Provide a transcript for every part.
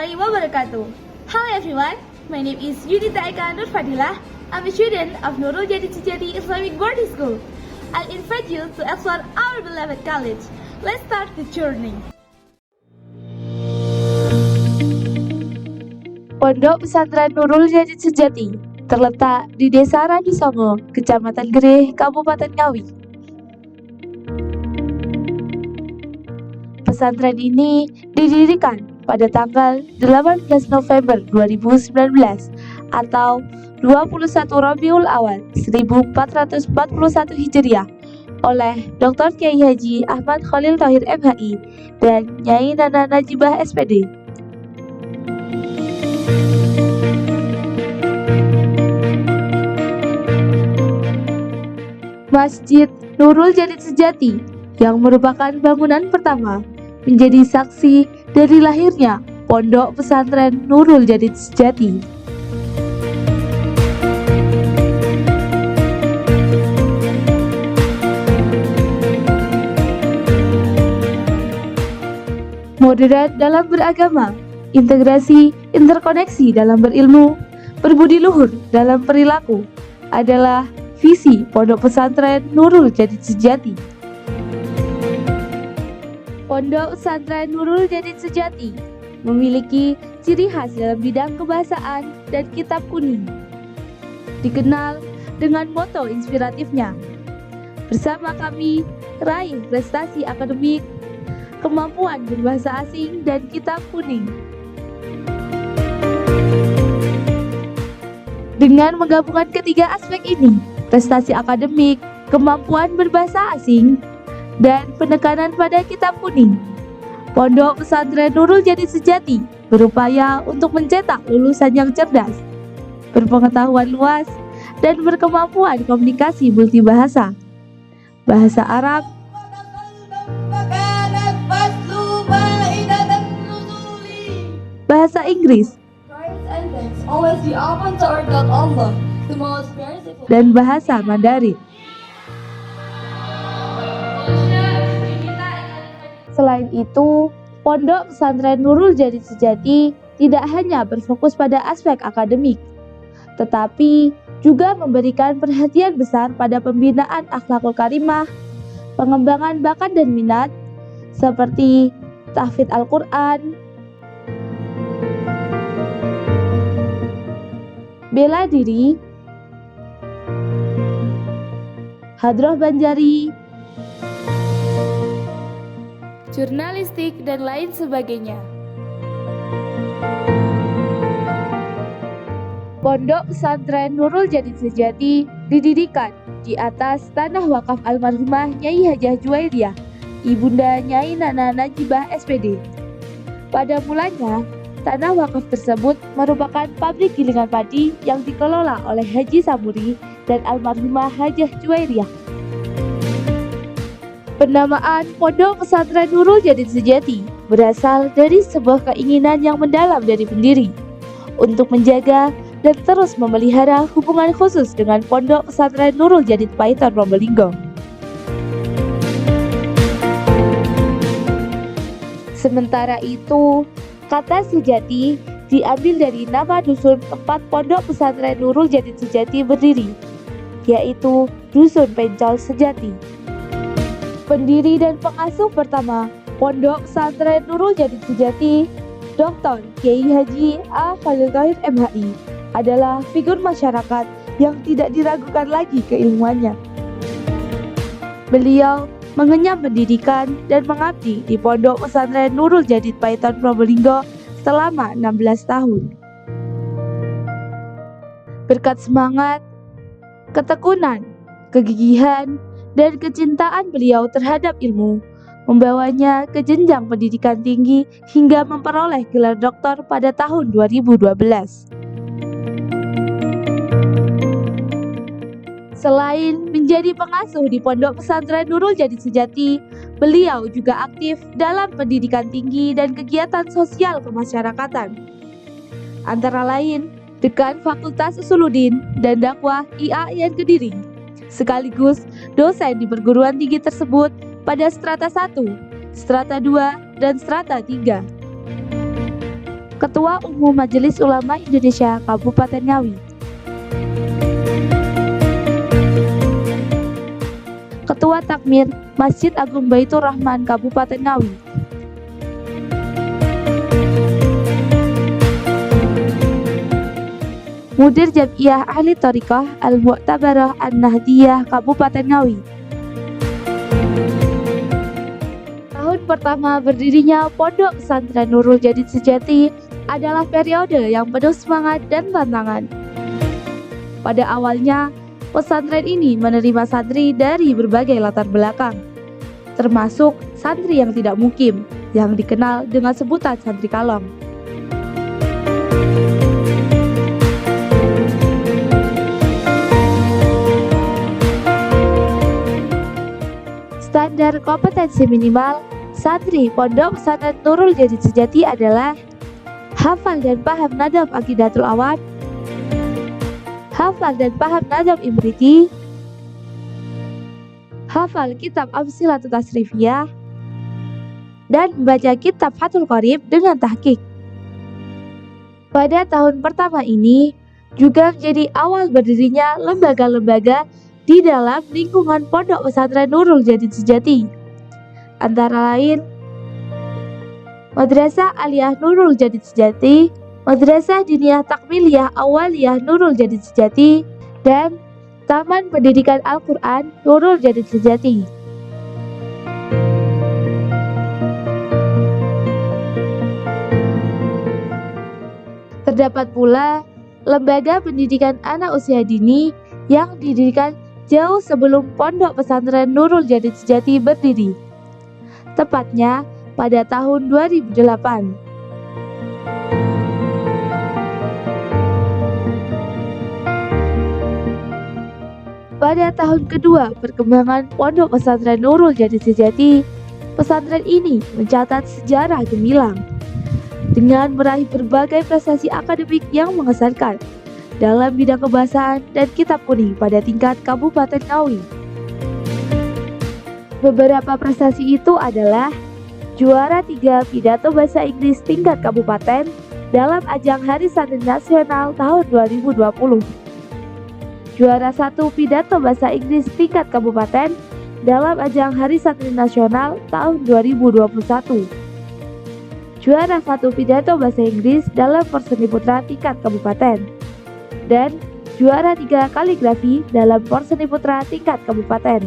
warahmatullahi wabarakatuh. Hello everyone, my name is Yudita Eka Nur Fadilah. I'm a student of Nurul Jadid Sejati Islamic Boarding School. I'll invite you to explore our beloved college. Let's start the journey. Pondok Pesantren Nurul Jadid Sejati terletak di Desa Radisongo, Kecamatan Gereh, Kabupaten Ngawi. Pesantren ini didirikan pada tanggal 18 November 2019 atau 21 Rabiul Awal 1441 Hijriah oleh Dr. Kiai Haji Ahmad Khalil Thohir MHI dan Nyai Nana Najibah SPD. Masjid Nurul Jadid Sejati yang merupakan bangunan pertama menjadi saksi dari lahirnya Pondok Pesantren Nurul Jadid Sejati. Moderat dalam beragama, integrasi, interkoneksi dalam berilmu, berbudi luhur dalam perilaku adalah visi Pondok Pesantren Nurul Jadid Sejati. Pondok Pesantren Nurul Jadid Sejati memiliki ciri khas dalam bidang kebahasaan dan kitab kuning. Dikenal dengan moto inspiratifnya, bersama kami raih prestasi akademik, kemampuan berbahasa asing, dan kitab kuning. Dengan menggabungkan ketiga aspek ini, prestasi akademik, kemampuan berbahasa asing, dan penekanan pada kitab kuning, Pondok Pesantren Nurul Jadid Sejati berupaya untuk mencetak lulusan yang cerdas, berpengetahuan luas, dan berkemampuan komunikasi multibahasa, bahasa Arab, bahasa Inggris, dan bahasa Mandarin. Selain itu, Pondok Pesantren Nurul Jadid Sejati tidak hanya berfokus pada aspek akademik, tetapi juga memberikan perhatian besar pada pembinaan akhlakul karimah, pengembangan bakat dan minat, seperti tahfidz Al-Quran, bela diri, hadroh Banjari, jurnalistik, dan lain sebagainya. Pondok Pesantren Nurul Jadid Sejati didirikan di atas tanah wakaf almarhumah Nyai Hajah Juwairiyah, Ibunda Nyai Nana Najibah SPD. Pada mulanya, tanah wakaf tersebut merupakan pabrik gilingan padi yang dikelola oleh Haji Samuri dan almarhumah Hajah Juwairiyah. Penamaan Pondok Pesantren Nurul Jadid Sejati berasal dari sebuah keinginan yang mendalam dari pendiri untuk menjaga dan terus memelihara hubungan khusus dengan Pondok Pesantren Nurul Jadid Paiton Probolinggo. Sementara itu, kata sejati diambil dari nama dusun tempat Pondok Pesantren Nurul Jadid Sejati berdiri, yaitu Dusun Pencol Sejati. Pendiri dan pengasuh pertama Pondok Pesantren Nurul Jadid Sejati, Dr. Kiai Haji A. Khalil Thohir MHI, adalah figur masyarakat yang tidak diragukan lagi keilmuannya. Beliau mengenyam pendidikan dan mengabdi di Pondok Pesantren Nurul Jadid Paiton Probolinggo selama 16 tahun. Berkat semangat, ketekunan, kegigihan, dan kecintaan beliau terhadap ilmu membawanya ke jenjang pendidikan tinggi hingga memperoleh gelar doktor pada tahun 2012. Selain menjadi pengasuh di Pondok Pesantren Nurul Jadid Sejati, beliau juga aktif dalam pendidikan tinggi dan kegiatan sosial kemasyarakatan. Antara lain, Dekan Fakultas Usuluddin dan Dakwah IAIN Kediri, sekaligus dosen di perguruan tinggi tersebut pada strata 1, strata 2, dan strata 3. Ketua Umum Majelis Ulama Indonesia Kabupaten Ngawi. Ketua Takmir Masjid Agung Baitur Rahman Kabupaten Ngawi. Mudir Jam'iyah Ahli Thariqah Al-Mu'tabarah An-Nahdiyah Kabupaten Ngawi. Tahun pertama berdirinya Pondok Pesantren Nurul Jadid Sejati adalah periode yang penuh semangat dan tantangan. Pada awalnya, pesantren ini menerima santri dari berbagai latar belakang, termasuk santri yang tidak mukim, yang dikenal dengan sebutan santri kalong. Standar kompetensi minimal santri Pondok Pesantren Nurul Jadid Sejati adalah hafal dan paham nadam Aqidatul Awam, hafal dan paham nadam Imriti, hafal kitab Amsilatut Tasrifiyah, dan membaca kitab Fathul Qorib dengan tahqiq. Pada tahun pertama ini juga menjadi awal berdirinya lembaga-lembaga di dalam lingkungan Pondok Pesantren Nurul Jadid Sejati, antara lain Madrasah Aliyah Nurul Jadid Sejati, Madrasah Diniyah Takmiliyah Awaliyah Nurul Jadid Sejati, dan Taman Pendidikan Al-Quran Nurul Jadid Sejati. Terdapat pula lembaga pendidikan anak usia dini yang didirikan jauh sebelum Pondok Pesantren Nurul Jadid Sejati berdiri, tepatnya pada tahun 2008. Pada tahun kedua perkembangan Pondok Pesantren Nurul Jadid Sejati, pesantren ini mencatat sejarah gemilang dengan meraih berbagai prestasi akademik yang mengesankan dalam bidang kebahasaan dan kitab kuning pada tingkat Kabupaten Ngawi. Beberapa prestasi itu adalah juara 3 pidato bahasa Inggris tingkat kabupaten dalam ajang Hari Santri Nasional tahun 2020. Juara 1 pidato bahasa Inggris tingkat kabupaten dalam ajang Hari Santri Nasional tahun 2021. Juara 1 pidato bahasa Inggris dalam Porseni Putra tingkat kabupaten. Dan juara 3 kaligrafi dalam Porseni Putra tingkat kabupaten.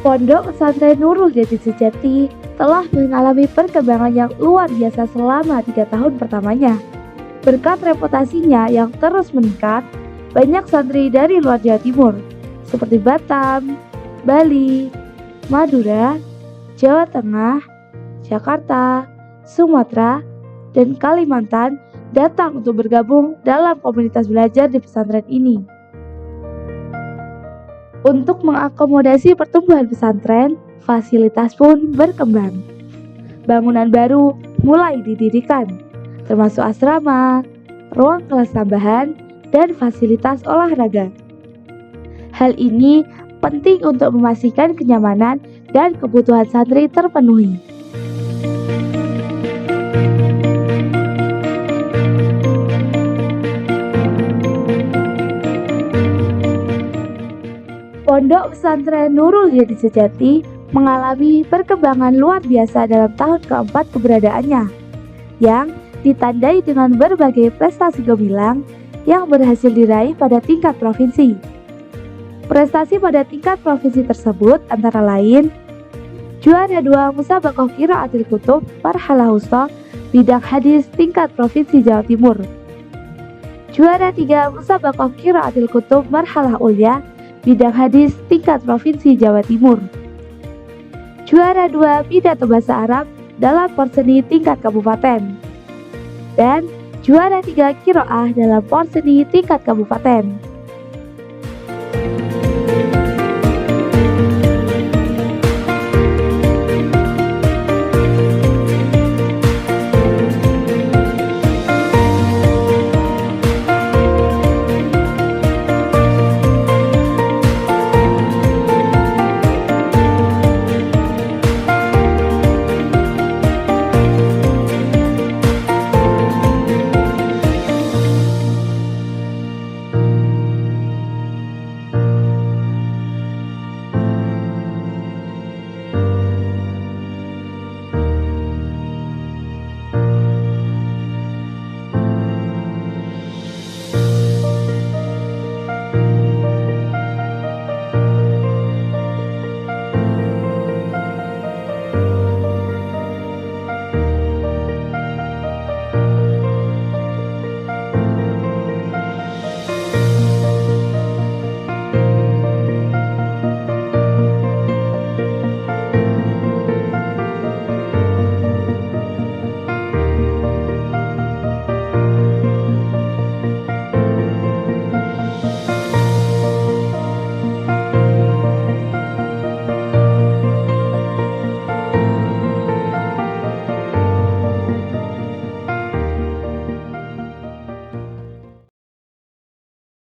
Pondok Pesantren Nurul Jadid Sejati telah mengalami perkembangan yang luar biasa selama 3 tahun pertamanya. Berkat reputasinya yang terus meningkat, banyak santri dari luar Jawa Timur seperti Batam, Bali, Madura, Jawa Tengah, Jakarta, Sumatera, dan Kalimantan datang untuk bergabung dalam komunitas belajar di pesantren ini. Untuk mengakomodasi pertumbuhan pesantren, fasilitas pun berkembang. Bangunan baru mulai didirikan, termasuk asrama, ruang kelas tambahan, dan fasilitas olahraga. Hal ini penting untuk memastikan kenyamanan dan kebutuhan santri terpenuhi. Pondok Pesantren Nurul Jadid Sejati mengalami perkembangan luar biasa dalam tahun keempat keberadaannya, yang ditandai dengan berbagai prestasi gemilang yang berhasil diraih pada tingkat provinsi. Prestasi pada tingkat provinsi tersebut antara lain juara 2 Musabaqah Qiraatil Kutub Marhalah Wusta bidang hadis tingkat provinsi Jawa Timur, juara 3 Musabaqah Qiraatil Kutub Marhalah Ulya bidang hadis tingkat provinsi Jawa Timur, juara 2 pidato bahasa Arab dalam Porseni tingkat kabupaten, dan juara 3 Qiraah dalam Porseni tingkat kabupaten.